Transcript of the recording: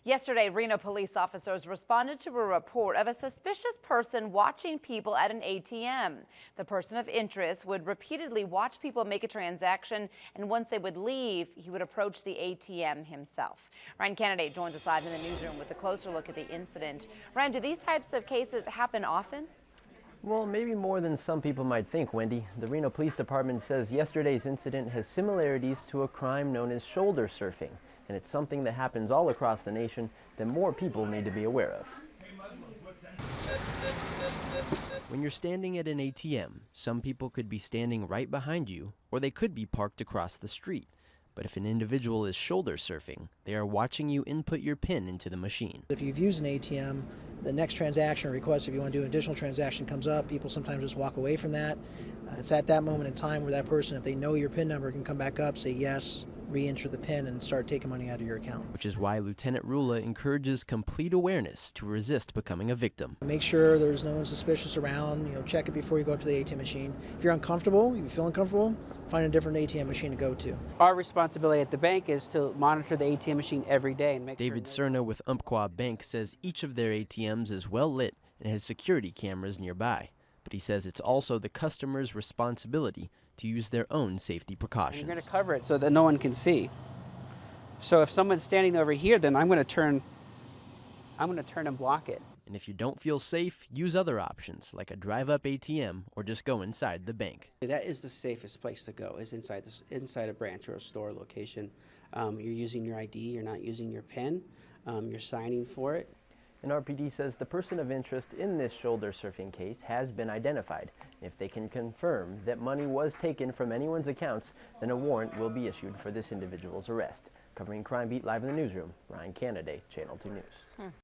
Yesterday, Reno police officers responded to a report of a suspicious person watching people at an ATM. The person of interest would repeatedly watch people make a transaction, and once they would leave, he would approach the ATM himself. Ryan Candidate joins us live in the newsroom with a closer look at the incident. Ryan, do these types of cases happen often? Well, maybe more than some people might think, Wendy. The Reno Police Department says yesterday's incident has similarities to a crime known as shoulder surfing, and it's something that happens all across the nation that more people need to be aware of. When you're standing at an ATM, some people could be standing right behind you, or they could be parked across the street. But if an individual is shoulder surfing, they are watching you input your PIN into the machine. If you've used an ATM, the next transaction request, if you want to do an additional transaction, comes up. People sometimes just walk away from that. It's at that moment in time where that person, if they know your PIN number, can come back up, say yes, re-enter the PIN, and start taking money out of your account. Which is why Lieutenant Rula encourages complete awareness to resist becoming a victim. Make sure there's no one suspicious around. Check it before you go up to the ATM machine. If you're uncomfortable, you feel uncomfortable, find a different ATM machine to go to. Our responsibility at the bank is to monitor the ATM machine every day and make David sure. Cerna with Umpqua Bank says each of their ATMs is well lit and has security cameras nearby. But he says it's also the customer's responsibility to use their own safety precautions. You're going to cover it so that no one can see. So if someone's standing over here, then I'm going to turn and block it. And if you don't feel safe, use other options like a drive-up ATM or just go inside the bank. That is the safest place to go, is inside a branch or a store location. You're using your ID, you're not using your PIN, you're signing for it. And RPD says the person of interest in this shoulder surfing case has been identified. If they can confirm that money was taken from anyone's accounts, then a warrant will be issued for this individual's arrest. Covering Crime Beat live in the newsroom, Ryan Candidate, Channel 2 News.